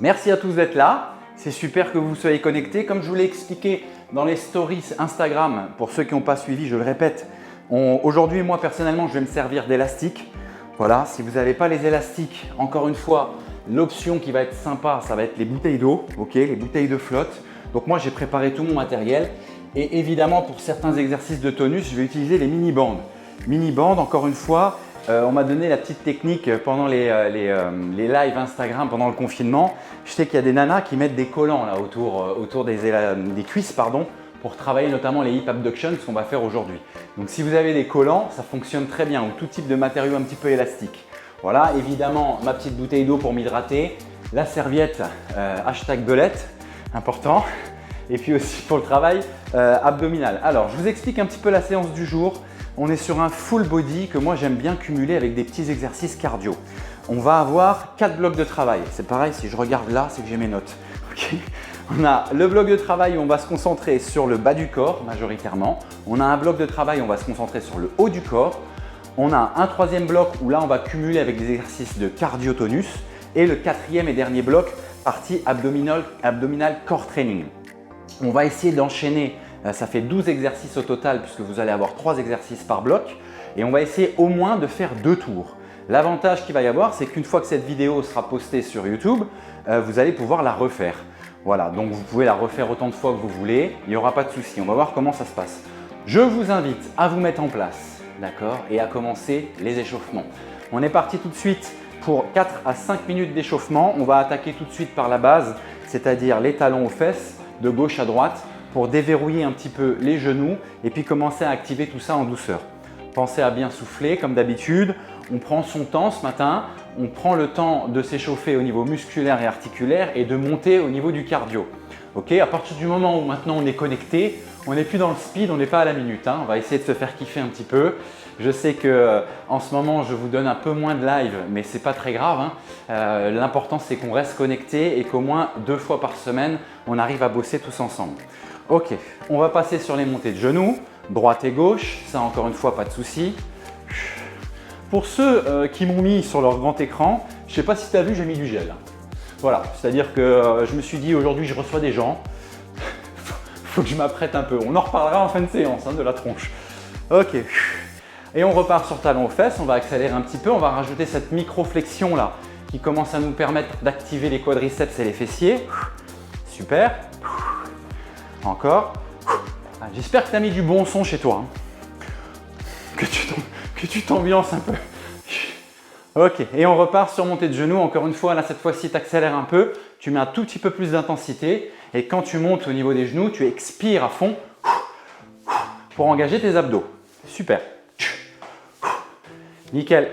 Merci à tous d'être là. C'est super que vous soyez connectés. Comme je vous l'ai expliqué dans les stories Instagram, pour ceux qui n'ont pas suivi, je le répète, aujourd'hui, moi personnellement, je vais me servir d'élastiques. Voilà, si vous n'avez pas les élastiques, encore une fois, l'option qui va être sympa, ça va être les bouteilles d'eau, ok, les bouteilles de flotte. Donc moi, j'ai préparé tout mon matériel. Et évidemment, pour certains exercices de tonus, je vais utiliser les mini-bandes. Mini-bandes, encore une fois, on m'a donné la petite technique pendant les lives Instagram, pendant le confinement. Je sais qu'il y a des nanas qui mettent des collants là, autour des cuisses pour travailler notamment les hip abductions, ce qu'on va faire aujourd'hui. Donc si vous avez des collants, ça fonctionne très bien, ou tout type de matériau un petit peu élastique. Voilà, évidemment, ma petite bouteille d'eau pour m'hydrater, la serviette #belette, important. Et puis aussi pour le travail abdominal. Alors, je vous explique un petit peu la séance du jour. On est sur un full body que moi j'aime bien cumuler avec des petits exercices cardio. On va avoir 4 blocs de travail. C'est pareil, si je regarde là, c'est que j'ai mes notes. Okay. On a le bloc de travail où on va se concentrer sur le bas du corps majoritairement. On a un bloc de travail où on va se concentrer sur le haut du corps. On a un troisième bloc où là on va cumuler avec des exercices de cardio-tonus. Et le quatrième et dernier bloc, partie abdominal core training. On va essayer d'enchaîner, ça fait 12 exercices au total puisque vous allez avoir 3 exercices par bloc et on va essayer au moins de faire 2 tours. L'avantage qu'il va y avoir, c'est qu'une fois que cette vidéo sera postée sur YouTube, vous allez pouvoir la refaire. Voilà, donc vous pouvez la refaire autant de fois que vous voulez, il n'y aura pas de souci, on va voir comment ça se passe. Je vous invite à vous mettre en place, d'accord, et à commencer les échauffements. On est parti tout de suite pour 4 à 5 minutes d'échauffement. On va attaquer tout de suite par la base, c'est-à-dire les talons aux fesses, de gauche à droite pour déverrouiller un petit peu les genoux et puis commencer à activer tout ça en douceur. Pensez à bien souffler comme d'habitude. On prend son temps ce matin, on prend le temps de s'échauffer au niveau musculaire et articulaire et de monter au niveau du cardio. Ok, à partir du moment où maintenant on est connecté, on n'est plus dans le speed, on n'est pas à la minute. On va essayer de se faire kiffer un petit peu. Je sais que en ce moment, je vous donne un peu moins de live, mais c'est pas très grave. L'important, c'est qu'on reste connecté et qu'au moins 2 fois par semaine, on arrive à bosser tous ensemble. Ok, on va passer sur les montées de genoux, droite et gauche. Ça, encore une fois, pas de souci. Pour ceux qui m'ont mis sur leur grand écran, je sais pas si tu as vu, j'ai mis du gel. Voilà, c'est-à-dire que je me suis dit aujourd'hui, je reçois des gens. Faut que je m'apprête un peu. On en reparlera en fin de séance de la tronche. Ok. Et on repart sur talons aux fesses, on va accélérer un petit peu, on va rajouter cette micro-flexion là qui commence à nous permettre d'activer les quadriceps et les fessiers. Super. Encore. J'espère que tu as mis du bon son chez toi. Que tu t'ambiances un peu. Ok, et on repart sur montée de genoux. Encore une fois, là cette fois-ci, tu accélères un peu, tu mets un tout petit peu plus d'intensité et quand tu montes au niveau des genoux, tu expires à fond pour engager tes abdos. Super. Nickel.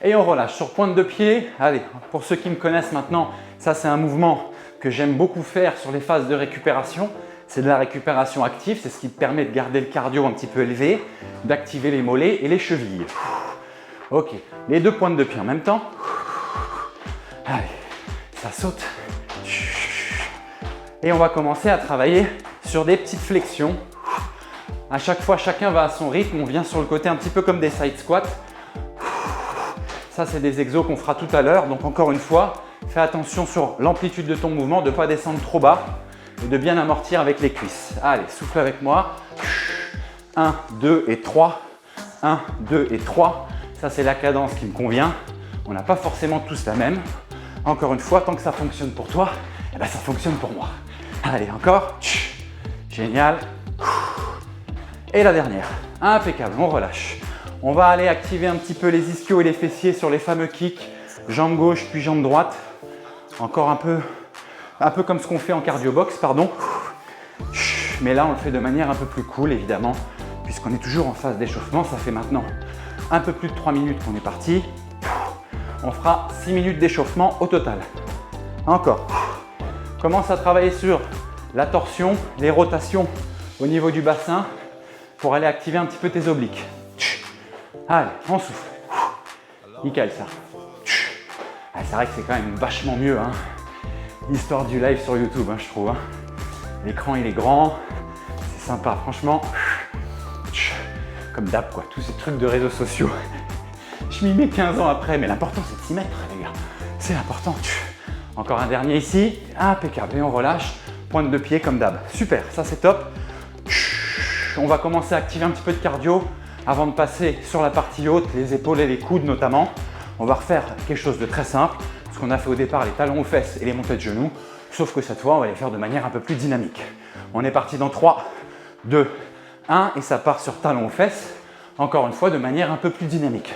Et on relâche sur pointe de pied. Allez, pour ceux qui me connaissent maintenant, ça c'est un mouvement que j'aime beaucoup faire sur les phases de récupération. C'est de la récupération active, c'est ce qui permet de garder le cardio un petit peu élevé, d'activer les mollets et les chevilles. Ok, les 2 pointes de pied en même temps. Allez, ça saute. Et on va commencer à travailler sur des petites flexions. À chaque fois, chacun va à son rythme. On vient sur le côté un petit peu comme des side squats. Ça, c'est des exos qu'on fera tout à l'heure. Donc encore une fois, fais attention sur l'amplitude de ton mouvement, de ne pas descendre trop bas et de bien amortir avec les cuisses. Allez, souffle avec moi. 1, 2 et 3. 1, 2 et 3. Ça, c'est la cadence qui me convient. On n'a pas forcément tous la même. Encore une fois, tant que ça fonctionne pour toi, eh ben, ça fonctionne pour moi. Allez, encore. Génial. Et la dernière. Impeccable, on relâche. On va aller activer un petit peu les ischios et les fessiers sur les fameux kicks. Jambe gauche puis jambe droite. Encore un peu comme ce qu'on fait en cardio box, pardon. Mais là, on le fait de manière un peu plus cool, évidemment, puisqu'on est toujours en phase d'échauffement. Ça fait maintenant un peu plus de 3 minutes qu'on est parti. On fera 6 minutes d'échauffement au total. Encore. Commence à travailler sur la torsion, les rotations au niveau du bassin pour aller activer un petit peu tes obliques. Allez, on souffle. Nickel ça. C'est vrai que c'est quand même vachement mieux, l'histoire du live sur YouTube, je trouve. L'écran il est grand, c'est sympa, franchement. Comme d'hab quoi, tous ces trucs de réseaux sociaux. Je m'y mets 15 ans après, mais l'important c'est de s'y mettre les gars. C'est important. Encore un dernier ici, impeccable. Et on relâche, pointe de pied comme d'hab. Super, ça c'est top. On va commencer à activer un petit peu de cardio avant de passer sur la partie haute, les épaules et les coudes notamment. On va refaire quelque chose de très simple, ce qu'on a fait au départ, les talons aux fesses et les montées de genoux, sauf que cette fois, on va les faire de manière un peu plus dynamique. On est parti dans 3, 2, 1 et ça part sur talons aux fesses, encore une fois de manière un peu plus dynamique.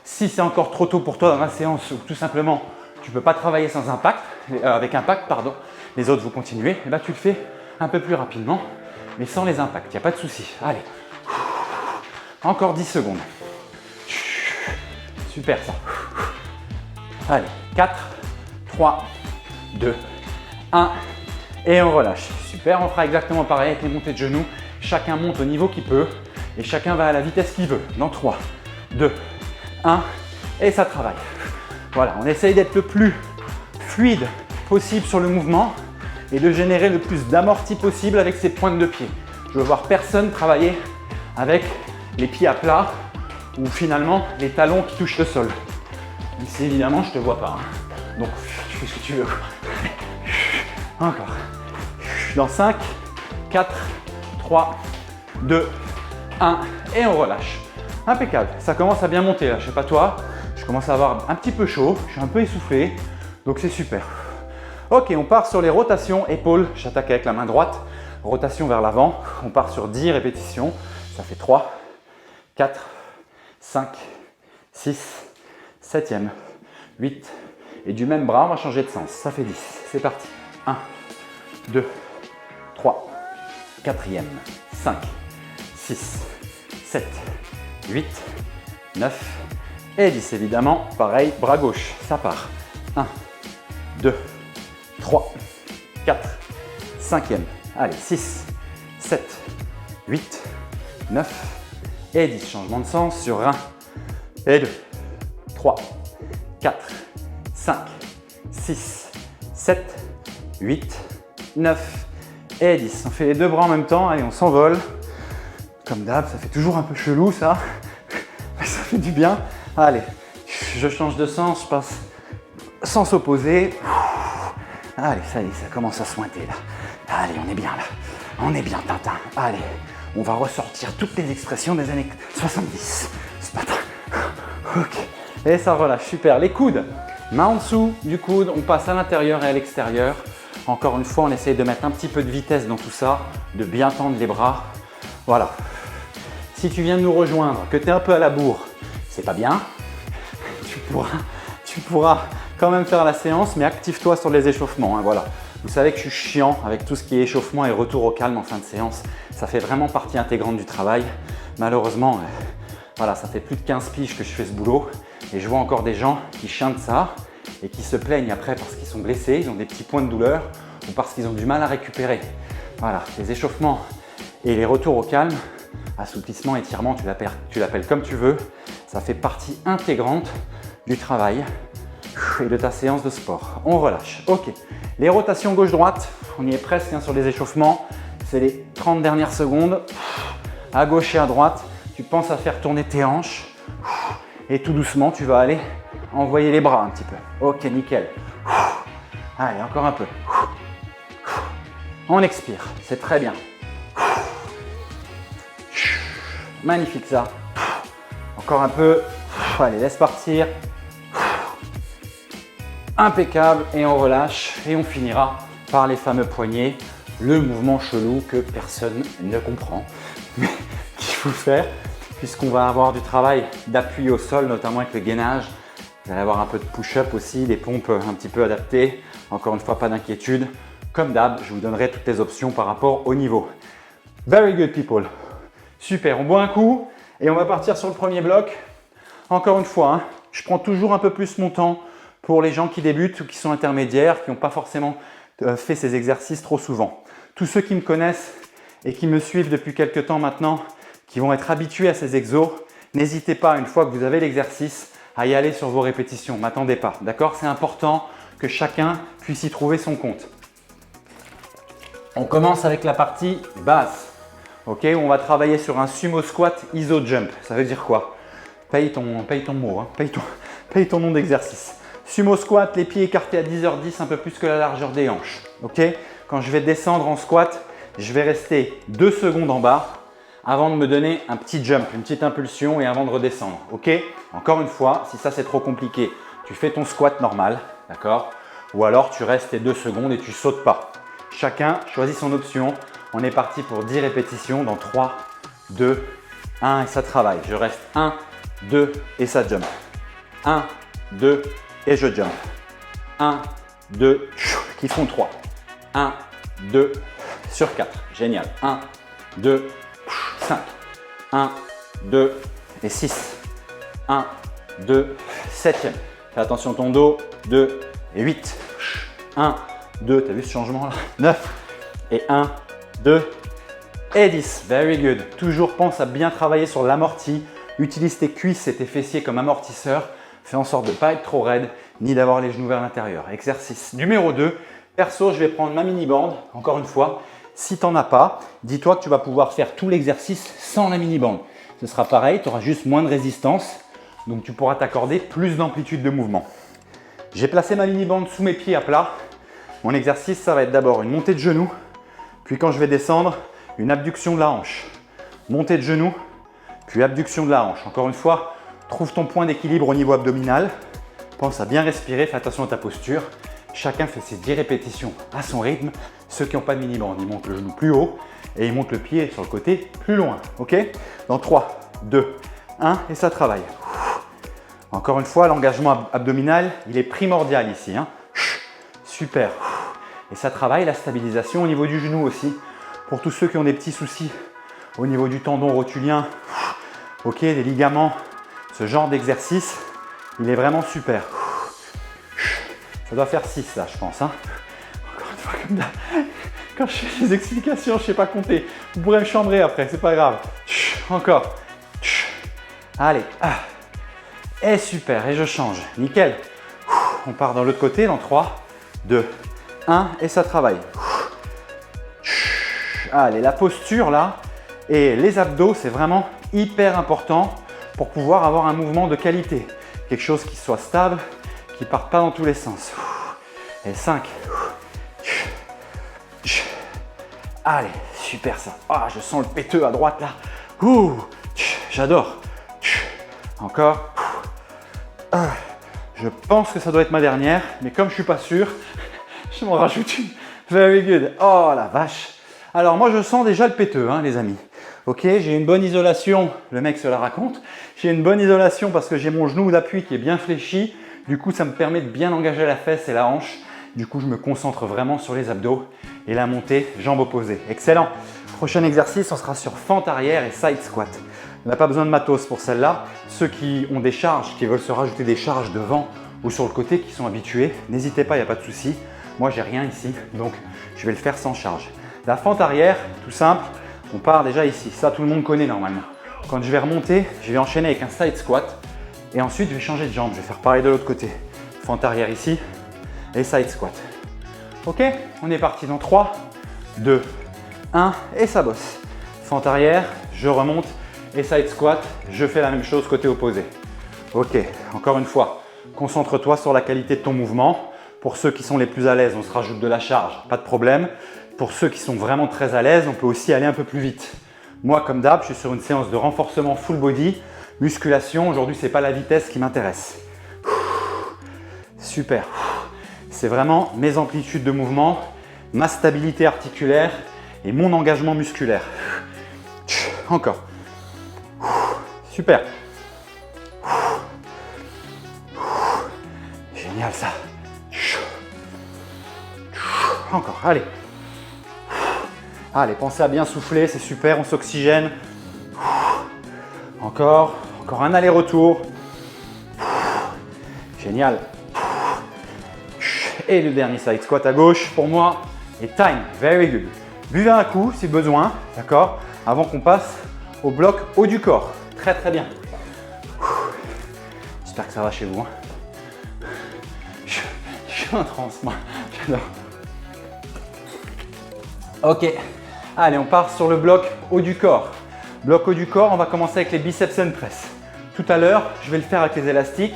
Si c'est encore trop tôt pour toi dans la séance ou tout simplement tu ne peux pas travailler sans impact, avec impact, pardon, les autres vous continuez, et là tu le fais un peu plus rapidement, mais sans les impacts, il n'y a pas de souci. Allez, encore 10 secondes. Super ça. Allez, 4, 3, 2, 1 et on relâche. Super, on fera exactement pareil avec les montées de genoux. Chacun monte au niveau qu'il peut et chacun va à la vitesse qu'il veut. Dans 3, 2, 1 et ça travaille. Voilà, on essaye d'être le plus fluide possible sur le mouvement et de générer le plus d'amorti possible avec ses pointes de pied. Je veux voir personne travailler avec les pieds à plat ou finalement les talons qui touchent le sol. Ici évidemment je ne te vois pas, hein. Donc tu fais ce que tu veux. Encore. Dans 5, 4, 3, 2, 1 et on relâche. Impeccable, ça commence à bien monter là, je sais pas toi, je commence à avoir un petit peu chaud, je suis un peu essoufflé, donc c'est super. Ok, on part sur les rotations épaules, j'attaque avec la main droite, rotation vers l'avant, on part sur 10 répétitions, ça fait 3, 4, 5, 6, 7e, 8 et du même bras, on va changer de sens, ça fait 10, c'est parti. 1, 2, 3, 4e, 5, 6, 7, 8, 9 et 10 évidemment, pareil, bras gauche, ça part. 1, 2, 3, 4, 5e, allez, 6, 7, 8, 9 et 10, changement de sens sur 1 et 2, 3, 4, 5, 6, 7, 8, 9 et 10. On fait les deux bras en même temps, allez, on s'envole. Comme d'hab, ça fait toujours un peu chelou ça, mais ça fait du bien. Allez, je change de sens, je passe sens opposé. Allez, ça y est, ça commence à sointer là. Allez, on est bien là. On est bien, Tintin. Allez, on va ressortir toutes les expressions des années 70 ce matin. Ok, et ça relâche, super. Les coudes, main en dessous du coude, on passe à l'intérieur et à l'extérieur. Encore une fois, on essaye de mettre un petit peu de vitesse dans tout ça, de bien tendre les bras. Voilà. Si tu viens de nous rejoindre, que tu es un peu à la bourre, c'est pas bien. Tu pourras quand même faire la séance, mais active-toi sur les échauffements. Hein, voilà. Vous savez que je suis chiant avec tout ce qui est échauffement et retour au calme en fin de séance. Ça fait vraiment partie intégrante du travail. Malheureusement, voilà, ça fait plus de 15 piges que je fais ce boulot et je vois encore des gens qui chantent ça et qui se plaignent après parce qu'ils sont blessés, ils ont des petits points de douleur ou parce qu'ils ont du mal à récupérer. Voilà, les échauffements et les retours au calme, assouplissement, étirement, tu l'appelles comme tu veux, ça fait partie intégrante du travail et de ta séance de sport. On relâche. Ok, les rotations gauche-droite, on y est presque hein, sur les échauffements. C'est les 30 dernières secondes. À gauche et à droite, tu penses à faire tourner tes hanches. Et tout doucement, tu vas aller envoyer les bras un petit peu. Ok, nickel. Allez, encore un peu. On expire, c'est très bien. Magnifique ça. Encore un peu. Allez, laisse partir. Impeccable et on relâche et on finira par les fameux poignets, le mouvement chelou que personne ne comprend, mais qu'il faut faire puisqu'on va avoir du travail d'appui au sol, notamment avec le gainage. Vous allez avoir un peu de push-up aussi, des pompes un petit peu adaptées. Encore une fois, pas d'inquiétude. Comme d'hab, je vous donnerai toutes les options par rapport au niveau. Very good people. Super, on boit un coup et on va partir sur le premier bloc. Encore une fois, hein, je prends toujours un peu plus mon temps pour les gens qui débutent ou qui sont intermédiaires, qui n'ont pas forcément fait ces exercices trop souvent. Tous ceux qui me connaissent et qui me suivent depuis quelques temps maintenant, qui vont être habitués à ces exos, n'hésitez pas, une fois que vous avez l'exercice, à y aller sur vos répétitions. Ne m'attendez pas, d'accord? C'est important que chacun puisse y trouver son compte. On commence avec la partie basse. Ok, on va travailler sur un sumo squat iso jump. Ça veut dire quoi? Paye ton mot, hein, paye ton nom d'exercice. Sumo squat, les pieds écartés à 10h10, un peu plus que la largeur des hanches. Ok? Quand je vais descendre en squat, je vais rester 2 secondes en bas avant de me donner un petit jump, une petite impulsion et avant de redescendre. Ok? Encore une fois, si ça c'est trop compliqué, tu fais ton squat normal, d'accord? Ou alors tu restes tes 2 secondes et tu sautes pas. Chacun choisit son option. On est parti pour 10 répétitions dans 3, 2, 1 et ça travaille. Je reste 1, 2 et ça jump. 1, 2 et je jump. 1, 2, qui font 3. 1, 2 sur 4. Génial. 1, 2, 5. 1, 2 et 6. 1, 2, 7e. Fais attention à ton dos. 2 et 8. 1, 2, tu as vu ce changement là? 9 et 1, 2 et 10. Very good. Toujours pense à bien travailler sur l'amorti. Utilise tes cuisses et tes fessiers comme amortisseurs. Fais en sorte de ne pas être trop raide ni d'avoir les genoux vers l'intérieur. Exercice numéro 2. Perso, je vais prendre ma mini-bande. Encore une fois, si tu n'en as pas, dis-toi que tu vas pouvoir faire tout l'exercice sans la mini-bande. Ce sera pareil, tu auras juste moins de résistance. Donc tu pourras t'accorder plus d'amplitude de mouvement. J'ai placé ma mini-bande sous mes pieds à plat. Mon exercice, ça va être d'abord une montée de genoux. Puis quand je vais descendre, une abduction de la hanche. Montée de genoux, puis abduction de la hanche. Encore une fois, trouve ton point d'équilibre au niveau abdominal. Pense à bien respirer, fais attention à ta posture. Chacun fait ses 10 répétitions à son rythme. Ceux qui n'ont pas de mini-bande, ils montent le genou plus haut et ils montent le pied sur le côté plus loin. Ok? Dans 3, 2, 1 et ça travaille. Encore une fois, l'engagement abdominal, il est primordial ici. Hein? Super. Et ça travaille la stabilisation au niveau du genou aussi. Pour tous ceux qui ont des petits soucis au niveau du tendon rotulien, ok, des ligaments, ce genre d'exercice, il est vraiment super. Ça doit faire 6 là, je pense. Hein. Encore une fois, comme là, quand je fais les explications, je ne sais pas compter. Vous pourrez me chambrer après, c'est pas grave. Encore. Allez. Et super, et je change. Nickel. On part dans l'autre côté dans 3, 2, 1 et ça travaille. Allez, la posture là et les abdos, c'est vraiment hyper important pour pouvoir avoir un mouvement de qualité. Quelque chose qui soit stable, qui ne parte pas dans tous les sens. Et 5. Allez, super ça. Ah, je sens le péteux à droite là. J'adore. Encore. Je pense que ça doit être ma dernière, mais comme je ne suis pas sûr, je m'en rajoute une. Very good. Oh la vache. Alors moi je sens déjà le péteux, hein, les amis. Ok, j'ai une bonne isolation, le mec se la raconte. J'ai une bonne isolation parce que j'ai mon genou d'appui qui est bien fléchi. Du coup, ça me permet de bien engager la fesse et la hanche. Du coup, je me concentre vraiment sur les abdos et la montée, jambes opposées. Excellent. Prochain exercice, on sera sur fente arrière et side squat. On n'a pas besoin de matos pour celle-là. Ceux qui ont des charges, qui veulent se rajouter des charges devant ou sur le côté, qui sont habitués, n'hésitez pas, il n'y a pas de souci. Moi, j'ai rien ici, donc je vais le faire sans charge. La fente arrière, tout simple, on part déjà ici. Ça, tout le monde connaît normalement. Quand je vais remonter, je vais enchaîner avec un side squat et ensuite, je vais changer de jambe. Je vais faire pareil de l'autre côté. Fente arrière ici et side squat. Ok, on est parti dans 3, 2, 1 et ça bosse. Fente arrière, je remonte et side squat, je fais la même chose côté opposé. Ok, encore une fois, concentre-toi sur la qualité de ton mouvement. Pour ceux qui sont les plus à l'aise, on se rajoute de la charge, pas de problème. Pour ceux qui sont vraiment très à l'aise, on peut aussi aller un peu plus vite. Moi, comme d'hab, je suis sur une séance de renforcement full body, musculation. Aujourd'hui, ce n'est pas la vitesse qui m'intéresse. Super. C'est vraiment mes amplitudes de mouvement, ma stabilité articulaire et mon engagement musculaire. Encore. Super. Génial ça. Encore, allez. Allez, pensez à bien souffler, c'est super, on s'oxygène. Encore un aller-retour. Génial. Et le dernier side squat à gauche pour moi. Et time, very good. Buvez un coup si besoin, d'accord, avant qu'on passe au bloc haut du corps. Très très bien. J'espère que ça va chez vous. Hein. Je suis en transe, moi. J'adore. Ok. Allez, on part sur le bloc haut du corps. Bloc haut du corps, on va commencer avec les biceps and press. Tout à l'heure, je vais le faire avec les élastiques.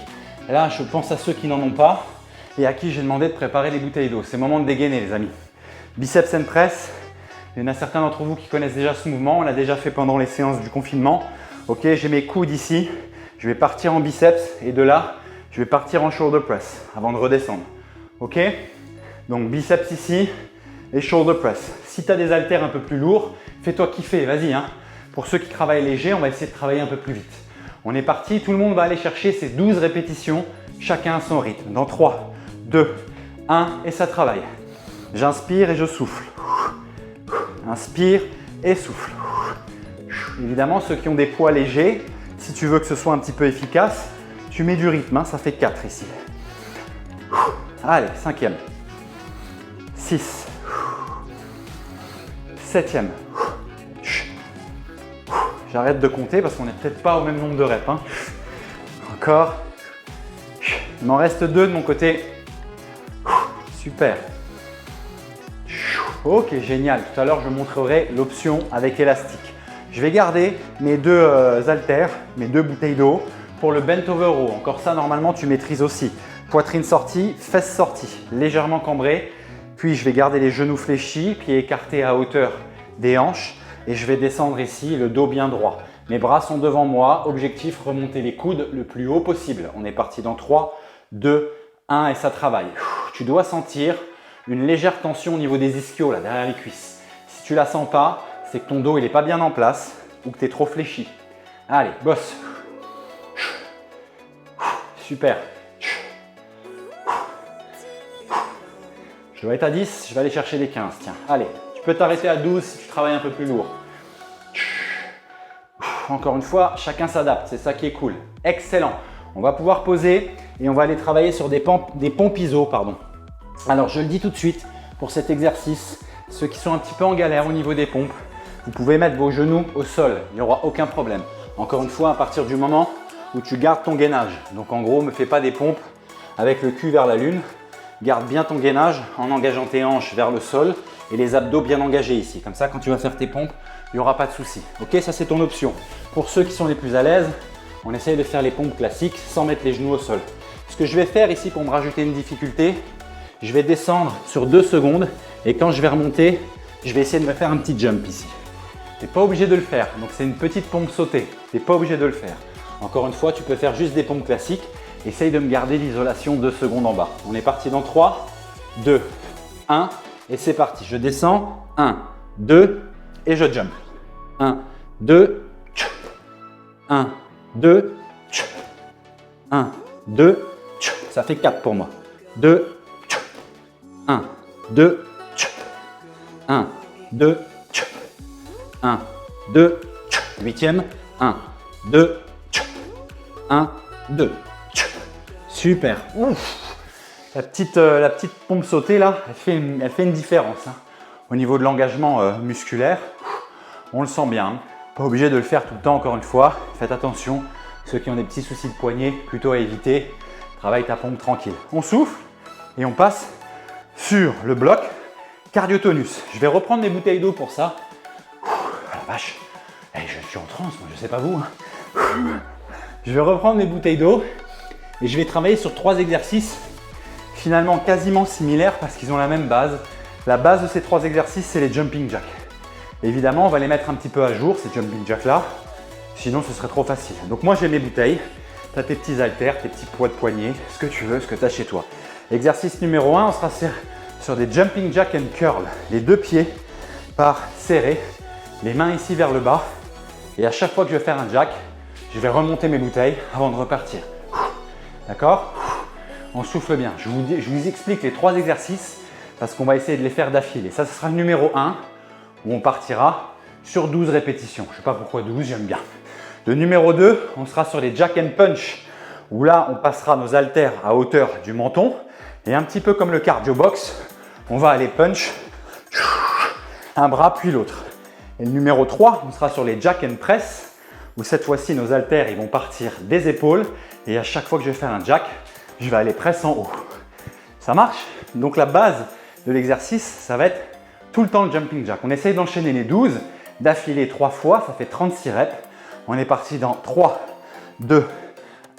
Et là, je pense à ceux qui n'en ont pas et à qui j'ai demandé de préparer les bouteilles d'eau. C'est le moment de dégainer, les amis. Biceps and press. Il y en a certains d'entre vous qui connaissent déjà ce mouvement. On l'a déjà fait pendant les séances du confinement. Ok, j'ai mes coudes ici. Je vais partir en biceps et de là, je vais partir en shoulder press avant de redescendre. Ok? Donc biceps ici et shoulder press. Si tu as des haltères un peu plus lourds, fais-toi kiffer, vas-y. Hein. Pour ceux qui travaillent léger, on va essayer de travailler un peu plus vite. On est parti, tout le monde va aller chercher ces 12 répétitions, chacun à son rythme. Dans 3, 2, 1 et ça travaille. J'inspire et je souffle. Inspire et souffle. Évidemment, ceux qui ont des poids légers, si tu veux que ce soit un petit peu efficace, tu mets du rythme, hein, ça fait 4 ici. Allez, 5e. 6. 7e. J'arrête de compter parce qu'on n'est peut-être pas au même nombre de reps. Hein. Encore. Il m'en reste 2 de mon côté. Super. Ok, génial. Tout à l'heure, je montrerai l'option avec élastique. Je vais garder mes 2 haltères, mes 2 bouteilles d'eau pour le bent over row. Encore ça, normalement, tu maîtrises aussi. Poitrine sortie, fesses sorties, légèrement cambrées. Puis, je vais garder les genoux fléchis, pieds écartés à hauteur des hanches. Et je vais descendre ici, le dos bien droit. Mes bras sont devant moi. Objectif, remonter les coudes le plus haut possible. On est parti dans 3, 2, 1 et ça travaille. Tu dois sentir une légère tension au niveau des ischios, là, derrière les cuisses. Si tu ne la sens pas, c'est que ton dos n'est pas bien en place ou que tu es trop fléchi. Allez, bosse. Super. Je dois être à 10, je vais aller chercher les 15. Tiens, allez, tu peux t'arrêter à 12 si tu travailles un peu plus lourd. Encore une fois, chacun s'adapte, c'est ça qui est cool. Excellent. On va pouvoir poser et on va aller travailler sur des pompes iso, pardon. Alors, je le dis tout de suite, pour cet exercice, ceux qui sont un petit peu en galère au niveau des pompes, vous pouvez mettre vos genoux au sol, il n'y aura aucun problème. Encore une fois, à partir du moment où tu gardes ton gainage. Donc en gros, ne fais pas des pompes avec le cul vers la lune. Garde bien ton gainage en engageant tes hanches vers le sol et les abdos bien engagés ici. Comme ça, quand tu vas faire tes pompes, il n'y aura pas de souci. Ok, ça c'est ton option. Pour ceux qui sont les plus à l'aise, on essaye de faire les pompes classiques sans mettre les genoux au sol. Ce que je vais faire ici pour me rajouter une difficulté, je vais descendre sur 2 secondes et quand je vais remonter, je vais essayer de me faire un petit jump ici. Tu n'es pas obligé de le faire, donc c'est une petite pompe sautée. Tu n'es pas obligé de le faire. Encore une fois, tu peux faire juste des pompes classiques. Essaye de me garder l'isolation 2 secondes en bas. On est parti dans 3, 2, 1 et c'est parti. Je descends, 1, 2 et je jump. 1, 2, 1, 2, 1, 2, ça fait 4 pour moi. 2, 1, 2, 1, 2, 1, 2, 8e, 1, 2, 1, 2. Super. Ouf. La petite pompe sautée là, elle fait une différence hein. Au niveau de l'engagement musculaire. On le sent bien. Pas obligé de le faire tout le temps encore une fois. Faites attention. Ceux qui ont des petits soucis de poignet, plutôt à éviter. Travaille ta pompe tranquille. On souffle et on passe sur le bloc cardio-tonus. Je vais reprendre mes bouteilles d'eau pour ça. Ouh, la vache. Je suis en transe, moi, je sais pas vous. Hein. Je vais reprendre mes bouteilles d'eau. Et je vais travailler sur 3 exercices finalement quasiment similaires parce qu'ils ont la même base. La base de ces 3 exercices, c'est les jumping jacks. Évidemment, on va les mettre un petit peu à jour, ces jumping jacks là. Sinon, ce serait trop facile. Donc moi, j'ai mes bouteilles. Tu as tes petits haltères, tes petits poids de poignet, ce que tu veux, ce que tu as chez toi. Exercice numéro 1, on sera sur des jumping jacks and curl. Les 2 pieds par serrés, les mains ici vers le bas. Et à chaque fois que je vais faire un jack, je vais remonter mes bouteilles avant de repartir. D'accord? On souffle bien. Je vous explique les 3 exercices parce qu'on va essayer de les faire d'affilée. Ça, ce sera le numéro 1 où on partira sur 12 répétitions. Je ne sais pas pourquoi 12, j'aime bien. Le numéro 2, on sera sur les jack and punch où là, on passera nos haltères à hauteur du menton et un petit peu comme le cardio box, on va aller punch un bras puis l'autre. Et le numéro 3, on sera sur les jack and press où cette fois-ci, nos haltères ils vont partir des épaules et à chaque fois que je vais faire un jack, je vais aller presse en haut. Ça marche? Donc la base de l'exercice, ça va être tout le temps le jumping jack. On essaye d'enchaîner les 12, d'affilée 3 fois, ça fait 36 reps. On est parti dans 3, 2,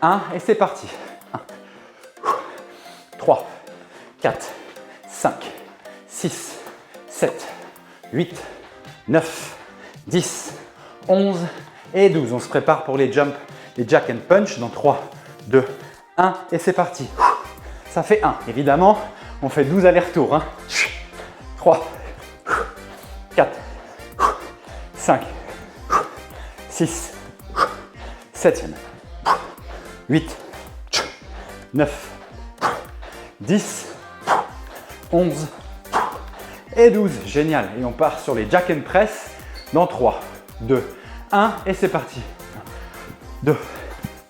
1 et c'est parti. 1, 3, 4, 5, 6, 7, 8, 9, 10, 11 et 12. On se prépare pour les jumps, les jack and punch dans 3, 2, 1 et c'est parti. Ça fait 1. Évidemment, on fait 12 allers-retours. Hein. 3, 4, 5, 6, 7e, 8, 9, 10, 11 et 12. Génial. Et on part sur les jack and press dans 3, 2, 1 et c'est parti. 2,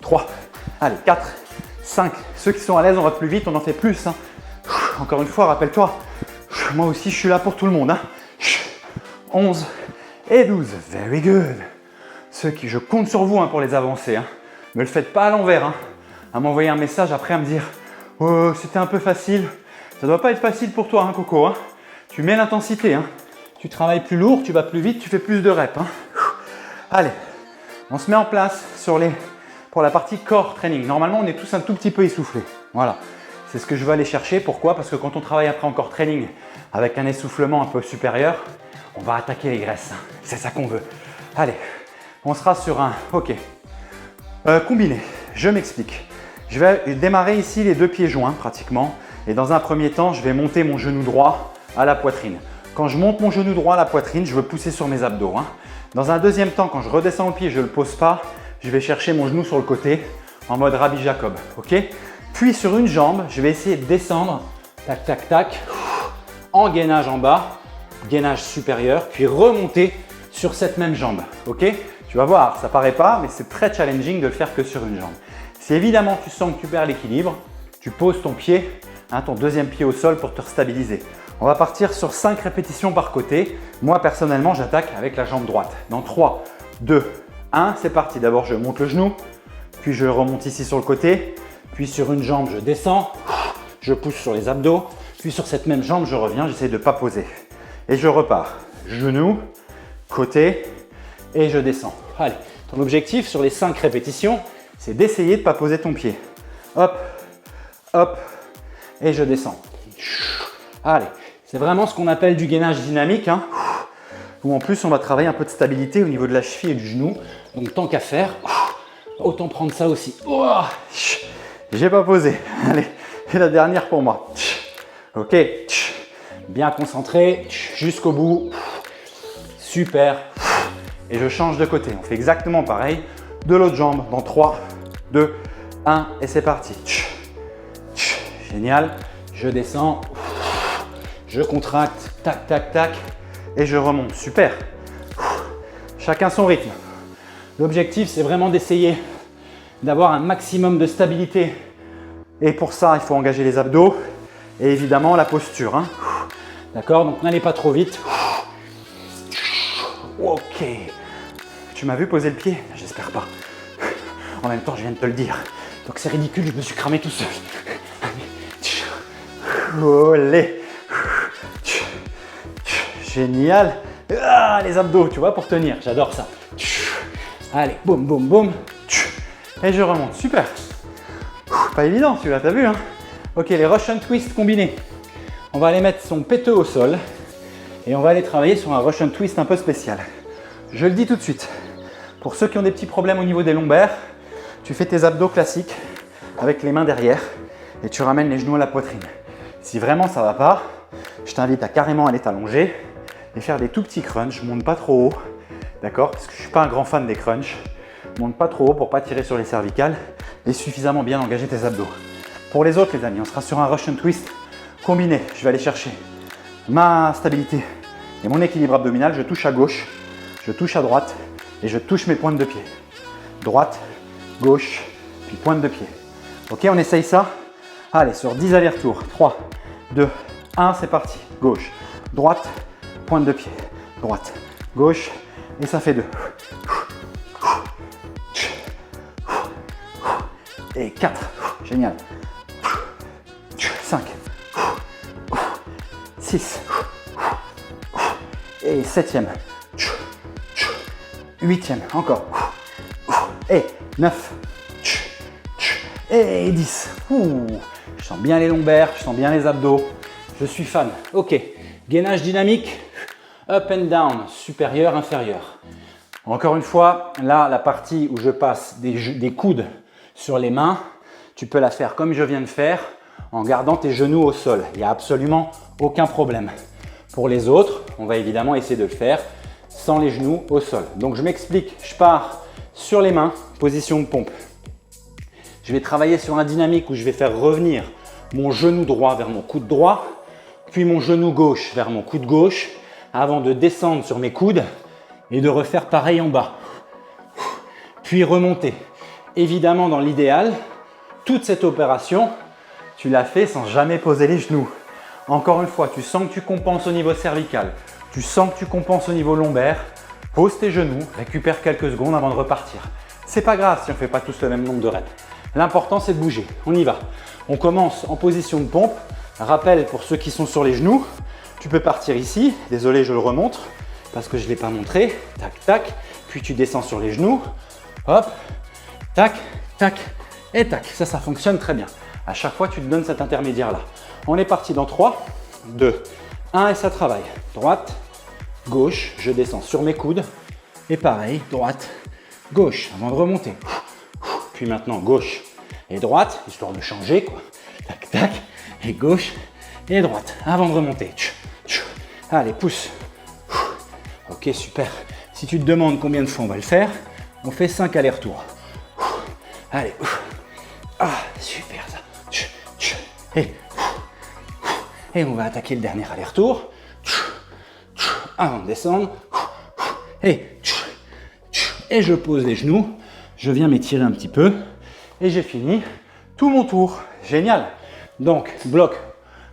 3, allez, 4, 5. Ceux qui sont à l'aise, on va plus vite, on en fait plus. Hein. Encore une fois, rappelle-toi, moi aussi, je suis là pour tout le monde. Hein. 11 et 12. Very good. Ceux qui, je compte sur vous hein, pour les avancer. Hein. Ne le faites pas à l'envers. Hein. À m'envoyer un message après à me dire oh, c'était un peu facile. Ça ne doit pas être facile pour toi, hein, Coco. Hein. Tu mets l'intensité. Hein. Tu travailles plus lourd, tu vas plus vite, tu fais plus de reps. Hein. Allez, on se met en place pour la partie core training. Normalement, on est tous un tout petit peu essoufflés. Voilà. C'est ce que je vais aller chercher. Pourquoi? Parce que quand on travaille après en core training avec un essoufflement un peu supérieur, on va attaquer les graisses. C'est ça qu'on veut. Allez, on sera sur un OK. Combiné. Je m'explique. Je vais démarrer ici les deux pieds joints pratiquement. Et dans un premier temps, je vais monter mon genou droit à la poitrine. Quand je monte mon genou droit à la poitrine, je veux pousser sur mes abdos. Hein. Dans un deuxième temps, quand je redescends le pied, je ne le pose pas. Je vais chercher mon genou sur le côté en mode Rabbi Jacob. OK? Puis sur une jambe, je vais essayer de descendre, tac, tac, tac, en gainage en bas, gainage supérieur, puis remonter sur cette même jambe. OK? Tu vas voir, ça paraît pas, mais c'est très challenging de le faire que sur une jambe. Si évidemment tu sens que tu perds l'équilibre, tu poses ton pied, hein, ton deuxième pied au sol pour te stabiliser. On va partir sur 5 répétitions par côté. Moi, personnellement, j'attaque avec la jambe droite. Dans 3, 2, 1, c'est parti. D'abord, je monte le genou, puis je remonte ici sur le côté. Puis sur une jambe, je descends, je pousse sur les abdos. Puis sur cette même jambe, je reviens, j'essaie de ne pas poser. Et je repars. Genou, côté, et je descends. Allez, ton objectif sur les 5 répétitions, c'est d'essayer de ne pas poser ton pied. Hop, hop, et je descends. Allez, c'est vraiment ce qu'on appelle du gainage dynamique, hein, où en plus on va travailler un peu de stabilité au niveau de la cheville et du genou. Donc tant qu'à faire, autant prendre ça aussi. Oh, j'ai pas posé. Allez, et la dernière pour moi. Ok, bien concentré jusqu'au bout. Super. Et je change de côté. On fait exactement pareil. De l'autre jambe dans 3, 2, 1 et c'est parti. Génial. Je descends. Je contracte. Tac, tac, tac. Et je remonte. Super. Chacun son rythme. L'objectif, c'est vraiment d'essayer d'avoir un maximum de stabilité. Et pour ça, il faut engager les abdos et évidemment la posture. Hein. D'accord? Donc n'allez pas trop vite. Ok. Tu m'as vu poser le pied? J'espère pas. En même temps, je viens de te le dire. Donc c'est ridicule, je me suis cramé tout seul. Olé. Génial. Ah, les abdos, tu vois, pour tenir. J'adore ça. Allez, boum, boum, boum. Et je remonte. Super. Pas évident celui-là, t'as vu hein? Ok, les Russian Twist combinés. On va aller mettre son péteux au sol et on va aller travailler sur un Russian Twist un peu spécial. Je le dis tout de suite. Pour ceux qui ont des petits problèmes au niveau des lombaires, tu fais tes abdos classiques avec les mains derrière et tu ramènes les genoux à la poitrine. Si vraiment ça va pas, je t'invite à carrément aller t'allonger et faire des tout petits crunchs. Monte pas trop haut, d'accord? Parce que je suis pas un grand fan des crunchs. Monte pas trop haut pour pas tirer sur les cervicales et suffisamment bien engager tes abdos. Pour les autres les amis, on sera sur un Russian Twist combiné. Je vais aller chercher ma stabilité et mon équilibre abdominal. Je touche à gauche, je touche à droite et je touche mes pointes de pied. Droite, gauche, puis pointe de pied. Ok, on essaye ça. Allez, sur 10 allers-retours. 3, 2, 1, c'est parti. Gauche, droite, pointe de pied. Droite, gauche, et ça fait 2. Et 4. Génial. 5. 6. Et 7e. 8e. Encore. Et 9. Et 10. sens bien les lombaires, je sens bien les abdos. Je suis fan. Ok, gainage dynamique, up and down, supérieur, inférieur. Encore une fois, là, la partie où je passe des coudes sur les mains, tu peux la faire comme je viens de faire, en gardant tes genoux au sol. Il n'y a absolument aucun problème. Pour les autres, on va évidemment essayer de le faire sans les genoux au sol. Donc je m'explique, je pars sur les mains, position de pompe. Je vais travailler sur un dynamique où je vais faire revenir mon genou droit vers mon coude droit, puis mon genou gauche vers mon coude gauche, avant de descendre sur mes coudes et de refaire pareil en bas. Puis remonter. Évidemment, dans l'idéal, toute cette opération, tu l'as fait sans jamais poser les genoux. Encore une fois, tu sens que tu compenses au niveau cervical, tu sens que tu compenses au niveau lombaire, pose tes genoux, récupère quelques secondes avant de repartir. C'est pas grave si on ne fait pas tous le même nombre de reps. L'important, c'est de bouger. On y va. On commence en position de pompe. Rappel pour ceux qui sont sur les genoux, tu peux partir ici. Désolé, je le remonte parce que je ne l'ai pas montré. Tac, tac. Puis tu descends sur les genoux. Hop, tac, tac et tac. Ça fonctionne très bien. À chaque fois, tu te donnes cet intermédiaire-là. On est parti dans 3, 2, 1 et ça travaille. Droite, gauche, je descends sur mes coudes. Et pareil, droite, gauche, avant de remonter. Puis maintenant, gauche et droite, histoire de changer, quoi. Tac, tac, et gauche et droite, avant de remonter. Allez, pousse. Ok, super. Si tu te demandes combien de fois on va le faire, on fait 5 allers-retours. Allez. Ah, super ça. Et on va attaquer le dernier aller-retour. Avant de descendre. Et je pose les genoux. Je viens m'étirer un petit peu. Et j'ai fini tout mon tour. Génial. Donc, bloc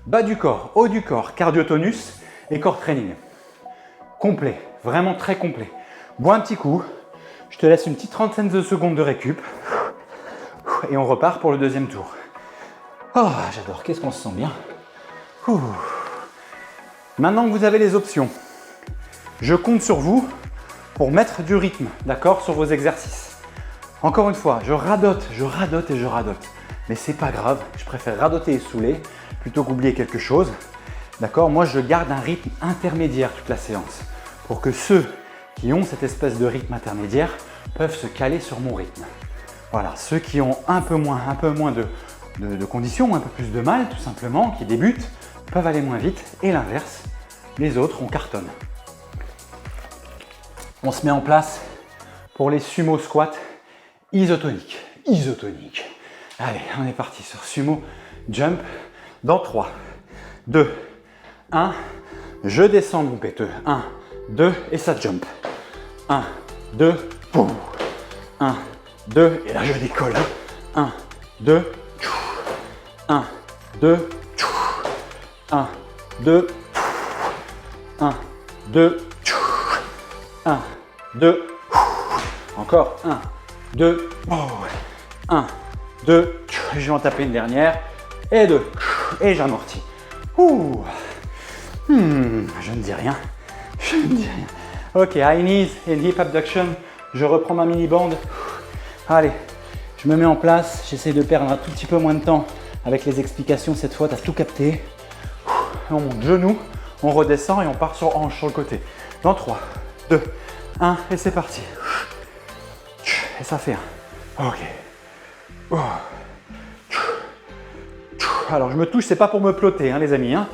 bas du corps, haut du corps, cardio-tonus et core training. Complet. Vraiment très complet. Bois un petit coup. Je te laisse une petite trentaine de secondes de récup. Et on repart pour le deuxième tour. Oh, j'adore. Qu'est-ce qu'on se sent bien. Ouh. Maintenant que vous avez les options, je compte sur vous pour mettre du rythme, d'accord, sur vos exercices. Encore une fois, je radote et je radote. Mais c'est pas grave, je préfère radoter et saouler plutôt qu'oublier quelque chose. D'accord, moi je garde un rythme intermédiaire toute la séance pour que ceux qui ont cette espèce de rythme intermédiaire peuvent se caler sur mon rythme. Voilà, ceux qui ont un peu moins de conditions, un peu plus de mal tout simplement, qui débutent, peuvent aller moins vite et l'inverse, les autres on cartonne. On se met en place pour les sumo squats isotoniques. Allez, on est parti sur sumo jump dans 3, 2, 1. Je descends mon péteux. 1, 2 et ça jump. 1, 2, boum. 1, 2 et là je décolle. 1, 2, 1, 2, 1, 2, 1, 2, 1, 2, encore 1, 2, 1, 2, je vais en taper une dernière, et 2, et j'amortis. Je ne dis rien, Ok, high knees and hip abduction, je reprends ma mini bande. Allez, je me mets en place, j'essaie de perdre un tout petit peu moins de temps avec les explications cette fois, tu as tout capté. On monte genou, on redescend et on part sur hanche sur le côté. Dans 3, 2, 1 et c'est parti. Et ça fait un. Ok. Alors je me touche, c'est pas pour me ploter hein, les amis. Hein.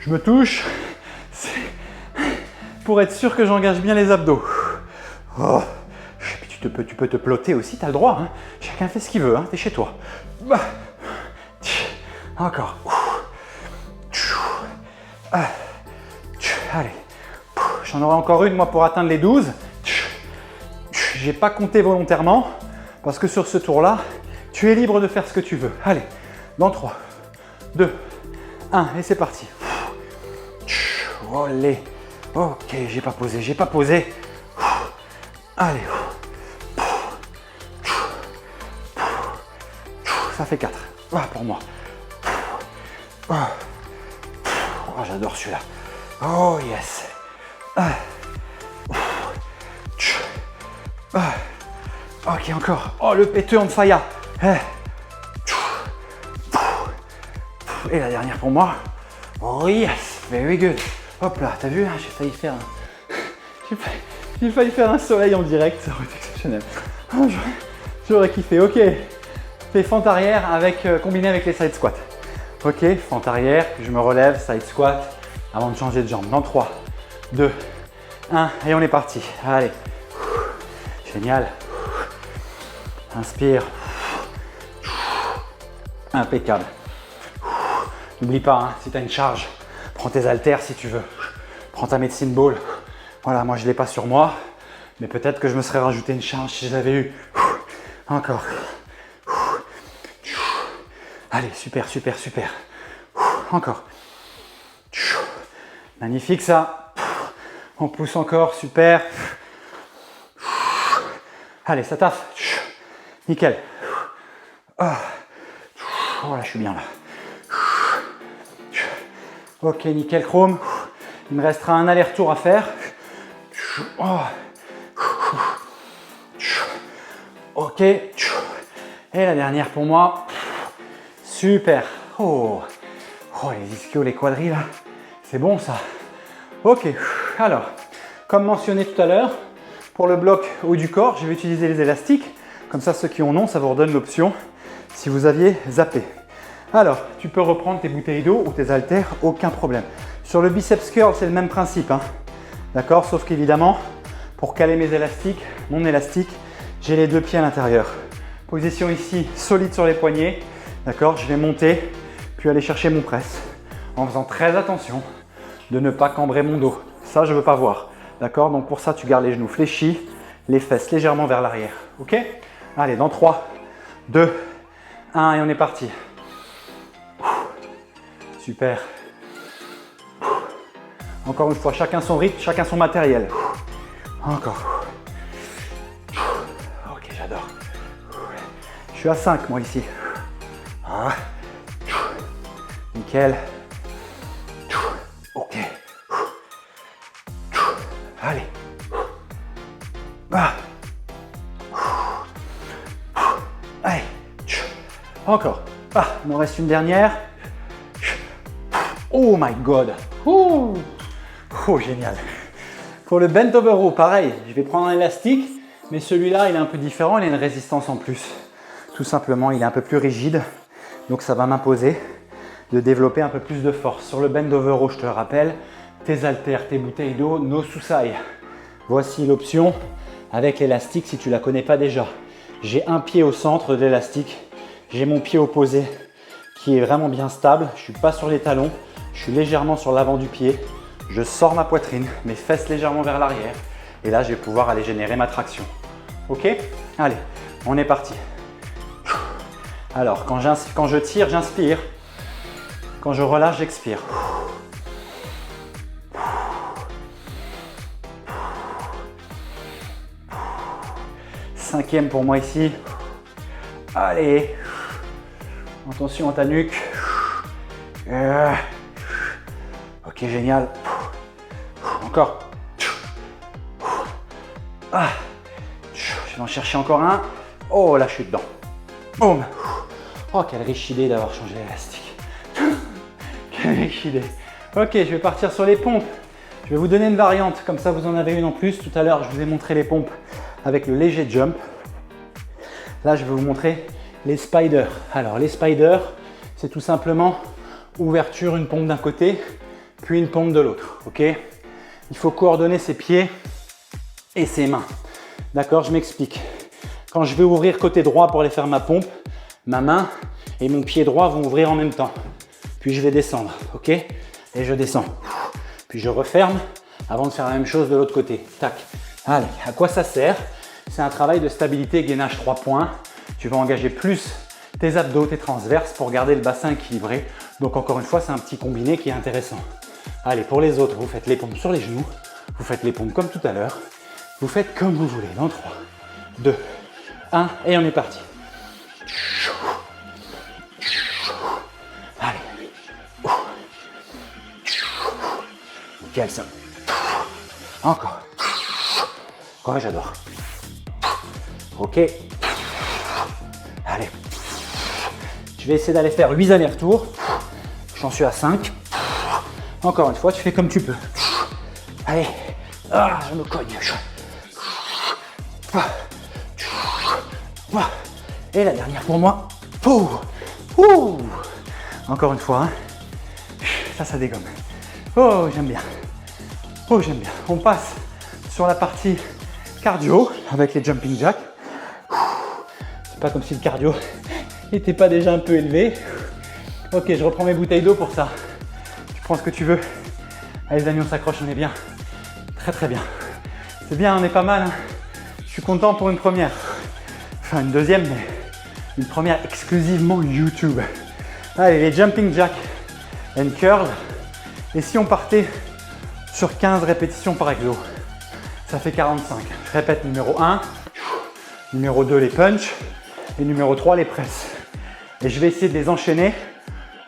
Je me touche pour être sûr que j'engage bien les abdos. Oh. Tu peux te ploter aussi, tu as le droit. Hein. Chacun fait ce qu'il veut, hein. Tu es chez toi. Encore. Allez. J'en aurai encore une moi pour atteindre les 12. J'ai pas compté volontairement parce que sur ce tour-là, tu es libre de faire ce que tu veux. Allez, dans 3, 2, 1 et c'est parti. Olé. Ok, j'ai pas posé. Allez. Ça fait 4. Pour moi. Oh, j'adore celui-là. Oh yes. Ok, encore. Oh, le péteux on fire. Et la dernière pour moi. Oh yes, very good. Hop là, t'as vu, hein, j'ai failli faire un soleil en direct, ça aurait été exceptionnel. Oh, j'aurais kiffé. Ok, fais fente arrière combiné avec les side squats. Ok, fente arrière, puis je me relève, side squat, avant de changer de jambe. Dans 3, 2, 1, et on est parti. Allez, génial. Inspire. Impeccable. N'oublie pas, hein, si tu as une charge, prends tes haltères si tu veux. Prends ta medicine ball. Voilà, moi je ne l'ai pas sur moi, mais peut-être que je me serais rajouté une charge si j'avais eu. Encore. Allez, super, super, super. Encore. Magnifique ça. On pousse encore, super. Allez, ça taffe. Nickel. Oh là, je suis bien là. Ok, nickel chrome. Il me restera un aller-retour à faire. Ok. Et la dernière pour moi. Super. Oh, les ischios, les quadris là. C'est bon ça. Ok. Alors, comme mentionné tout à l'heure, pour le bloc haut du corps, je vais utiliser les élastiques. Comme ça, ceux qui en ont, ça vous redonne l'option si vous aviez zappé. Alors, tu peux reprendre tes bouteilles d'eau ou tes haltères, aucun problème. Sur le biceps curl, c'est le même principe. Hein. D'accord? Sauf qu'évidemment, pour caler mes élastiques, mon élastique, j'ai les deux pieds à l'intérieur. Position ici, solide sur les poignets. D'accord? Je vais monter, puis aller chercher mon press. En faisant très attention de ne pas cambrer mon dos. Ça, je ne veux pas voir. D'accord? Donc pour ça, tu gardes les genoux fléchis, les fesses légèrement vers l'arrière. Ok? Allez, dans 3, 2, 1 et on est parti. Super. Encore une fois, chacun son rythme, chacun son matériel. Encore. Ok, j'adore. Je suis à 5 moi ici. Nickel. Ok. Allez. Allez. Encore. Il m'en reste une dernière. Oh my god. Oh, génial. Pour le bent over row, pareil, je vais prendre un élastique, mais celui-là, il est un peu différent, il a une résistance en plus. Tout simplement, il est un peu plus rigide, donc ça va m'imposer de développer un peu plus de force. Sur le bend over row, je te le rappelle, tes haltères, tes bouteilles d'eau, no susai. Voici l'option avec l'élastique si tu ne la connais pas déjà. J'ai un pied au centre de l'élastique, j'ai mon pied opposé qui est vraiment bien stable, je ne suis pas sur les talons, je suis légèrement sur l'avant du pied, je sors ma poitrine, mes fesses légèrement vers l'arrière et là je vais pouvoir aller générer ma traction. Ok? Allez, on est parti. Alors quand je tire, j'inspire. Quand je relâche, j'expire. Cinquième pour moi ici. Allez. Attention à ta nuque. Ok, génial. Encore. Je vais en chercher encore un. Oh, là, je suis dedans. Boum. Oh, quelle riche idée d'avoir changé l'élastique. Quelle riche idée. Ok, je vais partir sur les pompes. Je vais vous donner une variante, comme ça vous en avez une en plus. Tout à l'heure, je vous ai montré les pompes avec le léger jump. Là, je vais vous montrer les spiders. Alors, les spiders, c'est tout simplement ouverture, une pompe d'un côté, puis une pompe de l'autre. Ok? Il faut coordonner ses pieds et ses mains. D'accord? Je m'explique. Quand je vais ouvrir côté droit pour aller faire ma pompe, ma main et mon pied droit vont ouvrir en même temps. Puis je vais descendre. Ok? Et je descends. Puis je referme avant de faire la même chose de l'autre côté. Tac. Allez, à quoi ça sert? C'est un travail de stabilité, gainage 3 points. Tu vas engager plus tes abdos, tes transverses pour garder le bassin équilibré. Donc encore une fois, c'est un petit combiné qui est intéressant. Allez, pour les autres, vous faites les pompes sur les genoux. Vous faites les pompes comme tout à l'heure. Vous faites comme vous voulez. Dans 3, 2, 1 et on est parti. Allez. Nickel ça. Encore. Ouais, j'adore. Ok. Allez. Je vais essayer d'aller faire 8 allers-retours. J'en suis à 5. Encore une fois, tu fais comme tu peux. Allez, ah, je me cogne. Et la dernière pour moi. Encore une fois, hein. Ça dégomme. Oh, j'aime bien. Oh, j'aime bien. On passe sur la partie cardio avec les jumping jacks. C'est pas comme si le cardio n'était pas déjà un peu élevé. Ok, je reprends mes bouteilles d'eau pour ça. Tu prends ce que tu veux. Allez les amis, on s'accroche, on est bien. Très très bien. C'est bien, on est pas mal. Hein. Je suis content pour une première. Enfin une deuxième, mais une première exclusivement YouTube. Allez, les jumping jacks and curls. Et si on partait sur 15 répétitions par exo, ça fait 45. Je répète, numéro 1, numéro 2 les punch et numéro 3 les presses. Et je vais essayer de les enchaîner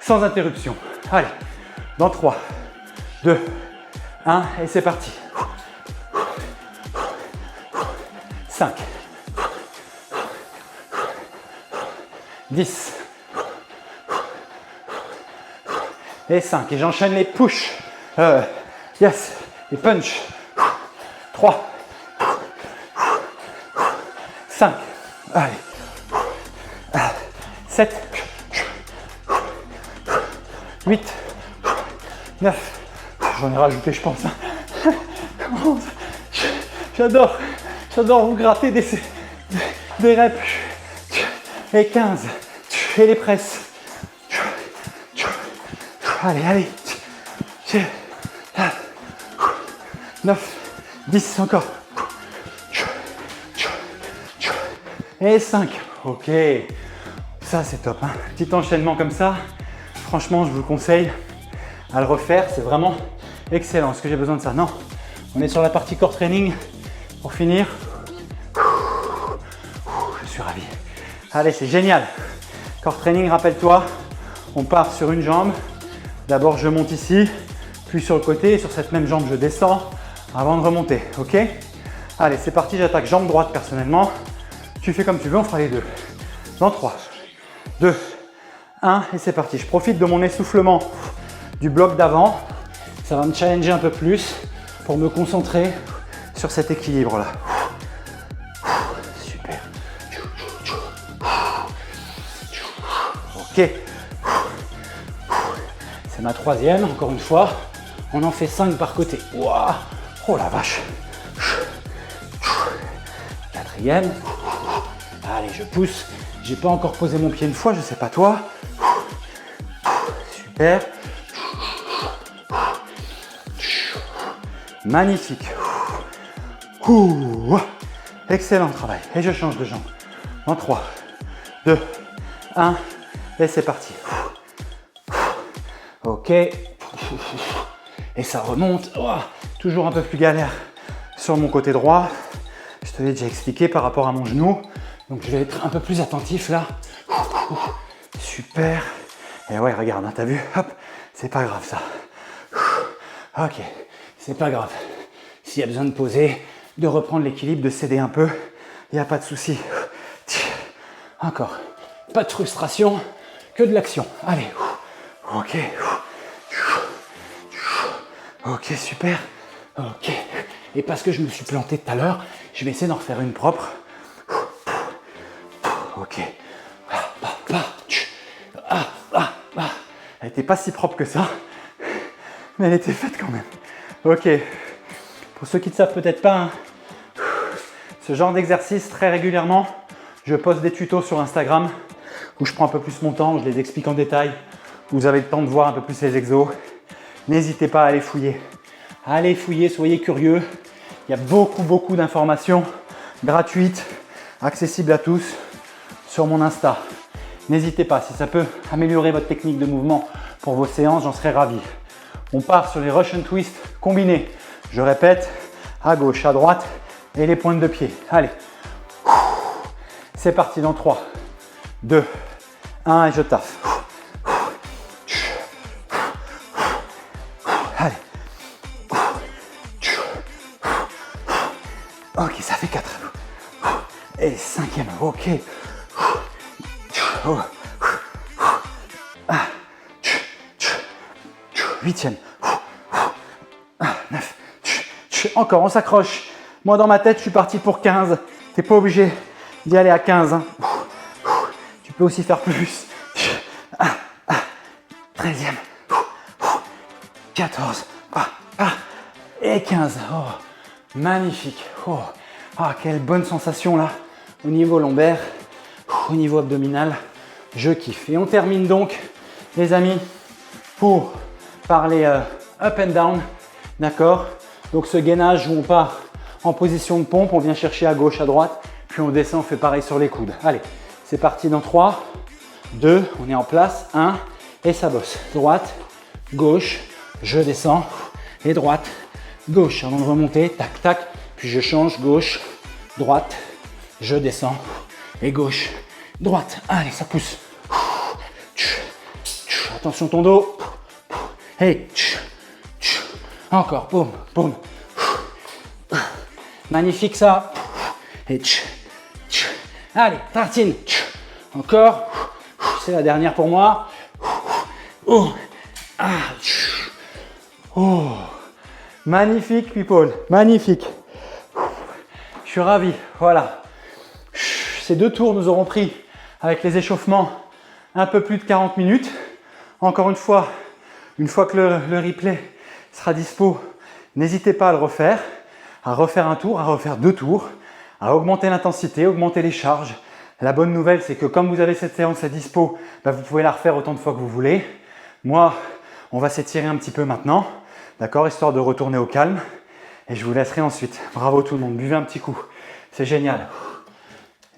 sans interruption. Allez, dans 3, 2, 1 et c'est parti. 5, 10 et 5. Et j'enchaîne les push. Yes, les punch. 3, 5, allez, 7, 8, 9, j'en ai rajouté je pense. 11, j'adore vous gratter des reps. Et 15, et les presses. Allez, 9, 10 encore. Et 5. Ok. Ça, c'est top. Hein. Petit enchaînement comme ça. Franchement, je vous conseille à le refaire. C'est vraiment excellent. Est-ce que j'ai besoin de ça? Non. On est sur la partie core training. Pour finir. Je suis ravi. Allez, c'est génial. Core training, rappelle-toi. On part sur une jambe. D'abord, je monte ici. Puis sur le côté. Et sur cette même jambe, je descends. Avant de remonter, ok? Allez, c'est parti, j'attaque jambe droite personnellement. Tu fais comme tu veux, on fera les deux. Dans 3, 2, 1 et c'est parti. Je profite de mon essoufflement du bloc d'avant. Ça va me challenger un peu plus pour me concentrer sur cet équilibre-là. Super. Ok. C'est ma troisième, encore une fois. On en fait 5 par côté. Wow. Oh la vache. Quatrième. Allez, je pousse. J'ai pas encore posé mon pied une fois, je sais pas toi. Super. Magnifique. Excellent travail. Et je change de jambe. En 3, 2, 1. Et c'est parti. Ok. Et ça remonte. Oh, toujours un peu plus galère sur mon côté droit. Je te l'ai déjà expliqué par rapport à mon genou. Donc je vais être un peu plus attentif là. Super. Et ouais, regarde, hein, t'as vu? Hop, c'est pas grave ça. Ok, c'est pas grave. S'il y a besoin de poser, de reprendre l'équilibre, de céder un peu, il n'y a pas de souci. Encore. Pas de frustration, que de l'action. Allez. Ok. Ok, super. Ok. Et parce que je me suis planté tout à l'heure, je vais essayer d'en refaire une propre. Ok. Elle n'était pas si propre que ça, mais elle était faite quand même. Ok. Pour ceux qui ne savent peut-être pas, hein, ce genre d'exercice, très régulièrement, je poste des tutos sur Instagram où je prends un peu plus mon temps, où je les explique en détail. Vous avez le temps de voir un peu plus les exos. N'hésitez pas à aller fouiller. Allez fouiller, soyez curieux. Il y a beaucoup d'informations gratuites, accessibles à tous sur mon Insta. N'hésitez pas, si ça peut améliorer votre technique de mouvement pour vos séances, j'en serais ravi. On part sur les Russian Twist combinés. Je répète, à gauche, à droite et les pointes de pied. Allez, c'est parti dans 3, 2, 1 et je taffe. Allez. Ok, ça fait 4. Et 5e, ok. 8e. 9. Encore, on s'accroche. Moi, dans ma tête, je suis parti pour 15. Tu n'es pas obligé d'y aller à 15. Hein. Tu peux aussi faire plus. 13e. 14. Et 15. Oh, magnifique. Oh, quelle bonne sensation là. Au niveau lombaire, au niveau abdominal. Je kiffe. Et on termine donc, les amis, pour parler up and down. D'accord? Donc ce gainage où on part en position de pompe, on vient chercher à gauche, à droite, puis on descend, on fait pareil sur les coudes. Allez, c'est parti dans 3, 2, on est en place, 1, et ça bosse. Droite, gauche, je descends, et droite, gauche. Avant de remonter, tac, tac, puis je change, gauche, droite, je descends, et gauche, droite. Allez, ça pousse. Attention ton dos. Et encore, boum, boum. Magnifique ça. Et allez, tartine. Encore. C'est la dernière pour moi. Oh. Magnifique, people. Magnifique. Je suis ravi. Voilà. Ces 2 tours nous auront pris, avec les échauffements, un peu plus de 40 minutes. Encore une fois que le replay sera dispo, n'hésitez pas à le refaire, à refaire un tour, à refaire 2 tours, à augmenter l'intensité, augmenter les charges. La bonne nouvelle, c'est que comme vous avez cette séance à dispo, vous pouvez la refaire autant de fois que vous voulez. Moi, on va s'étirer un petit peu maintenant, d'accord, histoire de retourner au calme. Et je vous laisserai ensuite. Bravo tout le monde, buvez un petit coup. C'est génial.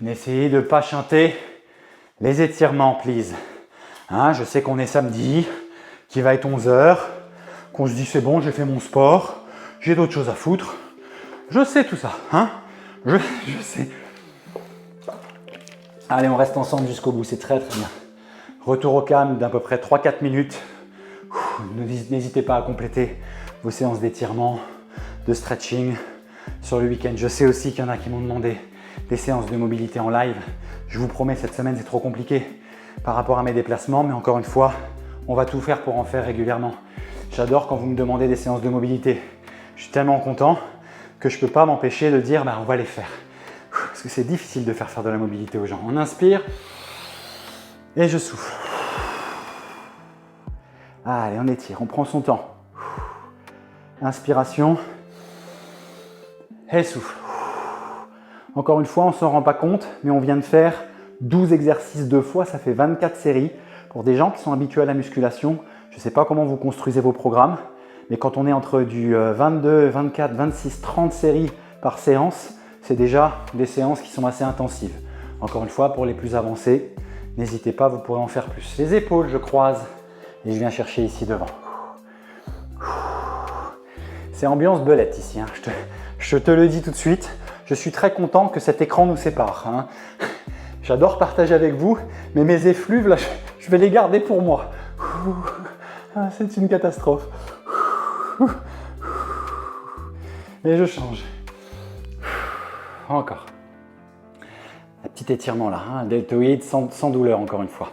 N'essayez de ne pas chanter les étirements, please. Hein, je sais qu'on est samedi, qu'il va être 11 h, qu'on se dit c'est bon, j'ai fait mon sport, j'ai d'autres choses à foutre. Je sais tout ça, hein, je sais. Allez, on reste ensemble jusqu'au bout, c'est très très bien. Retour au calme d'à peu près 3-4 minutes. N'hésitez pas à compléter vos séances d'étirement, de stretching sur le week-end. Je sais aussi qu'il y en a qui m'ont demandé des séances de mobilité en live. Je vous promets, cette semaine, c'est trop compliqué par rapport à mes déplacements, mais encore une fois, on va tout faire pour en faire régulièrement. J'adore quand vous me demandez des séances de mobilité. Je suis tellement content que je ne peux pas m'empêcher de dire on va les faire. Parce que c'est difficile de faire de la mobilité aux gens. On inspire et je souffle. Allez, on étire, on prend son temps. Inspiration et souffle. Encore une fois, on ne s'en rend pas compte, mais on vient de faire 12 exercices 2 fois, ça fait 24 séries. Pour des gens qui sont habitués à la musculation, je ne sais pas comment vous construisez vos programmes, mais quand on est entre du 22, 24, 26, 30 séries par séance, c'est déjà des séances qui sont assez intensives. Encore une fois, pour les plus avancés, n'hésitez pas, vous pourrez en faire plus. Les épaules, je croise et je viens chercher ici devant. C'est ambiance belette ici, hein. Je te le dis tout de suite. Je suis très content que cet écran nous sépare, hein. J'adore partager avec vous, mais mes effluves, là, je vais les garder pour moi. C'est une catastrophe. Et je change. Encore. Un petit étirement là, hein, deltoïde sans douleur encore une fois.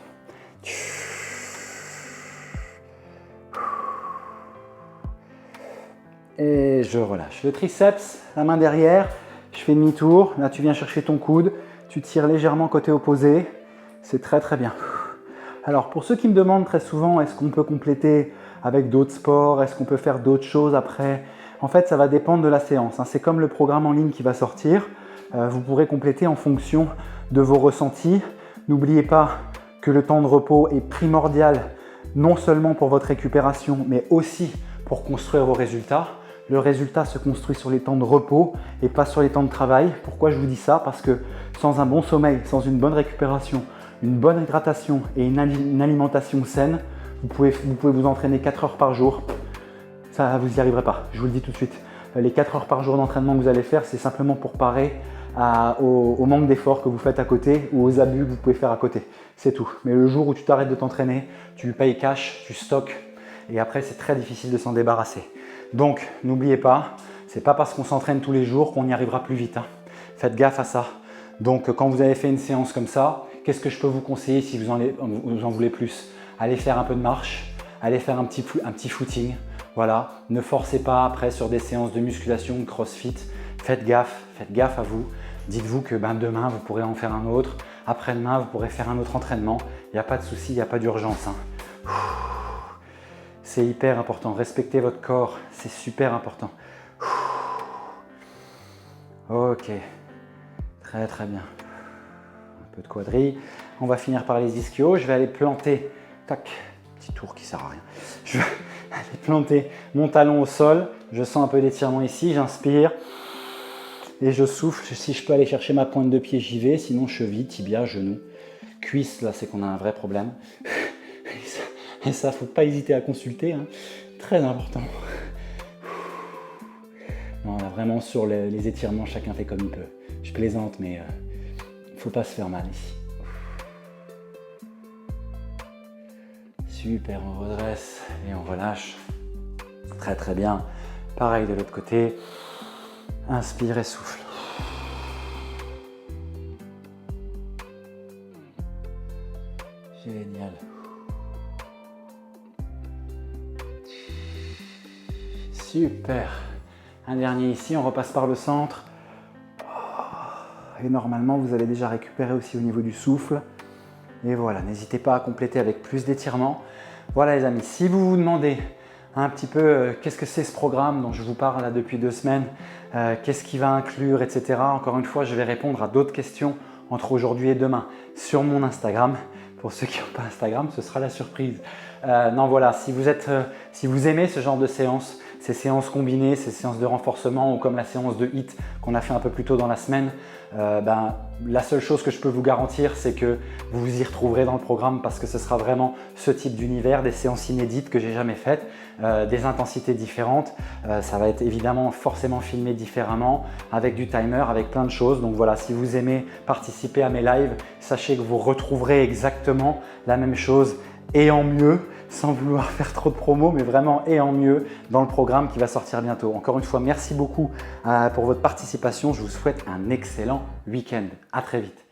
Et je relâche. Le triceps, la main derrière, je fais demi-tour. Là, tu viens chercher ton coude, tu tires légèrement côté opposé. C'est très très bien. Alors, pour ceux qui me demandent très souvent, est-ce qu'on peut compléter avec d'autres sports? Est-ce qu'on peut faire d'autres choses après? En fait, ça va dépendre de la séance, hein. C'est comme le programme en ligne qui va sortir. Vous pourrez compléter en fonction de vos ressentis. N'oubliez pas que le temps de repos est primordial, non seulement pour votre récupération, mais aussi pour construire vos résultats. Le résultat se construit sur les temps de repos et pas sur les temps de travail. Pourquoi je vous dis ça? Parce que sans un bon sommeil, sans une bonne récupération, une bonne hydratation et une alimentation saine, vous pouvez vous entraîner 4 heures par jour. Ça, vous n'y arriverez pas, je vous le dis tout de suite. Les 4 heures par jour d'entraînement que vous allez faire, c'est simplement pour parer au manque d'efforts que vous faites à côté ou aux abus que vous pouvez faire à côté. C'est tout. Mais le jour où tu t'arrêtes de t'entraîner, tu payes cash, tu stockes et après c'est très difficile de s'en débarrasser. Donc n'oubliez pas, c'est pas parce qu'on s'entraîne tous les jours qu'on y arrivera plus vite, hein. Faites gaffe à ça. Donc quand vous avez fait une séance comme ça, qu'est-ce que je peux vous conseiller si vous en voulez plus? Allez faire un peu de marche, allez faire un petit footing. Voilà, ne forcez pas après sur des séances de musculation, de crossfit. Faites gaffe à vous. Dites-vous que demain, vous pourrez en faire un autre. Après-demain, vous pourrez faire un autre entraînement. Il n'y a pas de souci, il n'y a pas d'urgence. C'est hyper important. Respectez votre corps, c'est super important. Ok, très bien. Un peu de quadri. On va finir par les ischios. Je vais aller planter, tac, petit tour qui sert à rien. Je vais aller planter mon talon au sol. Je sens un peu d'étirement ici. J'inspire et je souffle. Si je peux aller chercher ma pointe de pied, j'y vais. Sinon, cheville, tibia, genou, cuisse. Là, c'est qu'on a un vrai problème. Et ça, faut pas hésiter à consulter. Hein. Très important. Non, là, vraiment sur les étirements, chacun fait comme il peut. Je plaisante, mais faut pas se faire mal ici. Super, on redresse et on relâche. Très bien. Pareil de l'autre côté. Inspire et souffle. Génial. Super. Un dernier ici, on repasse par le centre. Et normalement, vous allez déjà récupérer aussi au niveau du souffle. Et voilà, n'hésitez pas à compléter avec plus d'étirements. Voilà les amis, si vous vous demandez un petit peu qu'est-ce que c'est ce programme dont je vous parle là depuis 2 semaines, qu'est-ce qu'il va inclure, etc. Encore une fois, je vais répondre à d'autres questions entre aujourd'hui et demain sur mon Instagram. Pour ceux qui n'ont pas Instagram, ce sera la surprise. Non, voilà, si vous aimez ce genre de séances, ces séances combinées, ces séances de renforcement ou comme la séance de HIIT qu'on a fait un peu plus tôt dans la semaine, la seule chose que je peux vous garantir, c'est que vous vous y retrouverez dans le programme parce que ce sera vraiment ce type d'univers, des séances inédites que j'ai jamais faites, des intensités différentes. Ça va être évidemment forcément filmé différemment, avec du timer, avec plein de choses. Donc voilà, si vous aimez participer à mes lives, sachez que vous retrouverez exactement la même chose et en mieux, sans vouloir faire trop de promo, mais vraiment et en mieux dans le programme qui va sortir bientôt. Encore une fois, merci beaucoup pour votre participation. Je vous souhaite un excellent week-end. À très vite.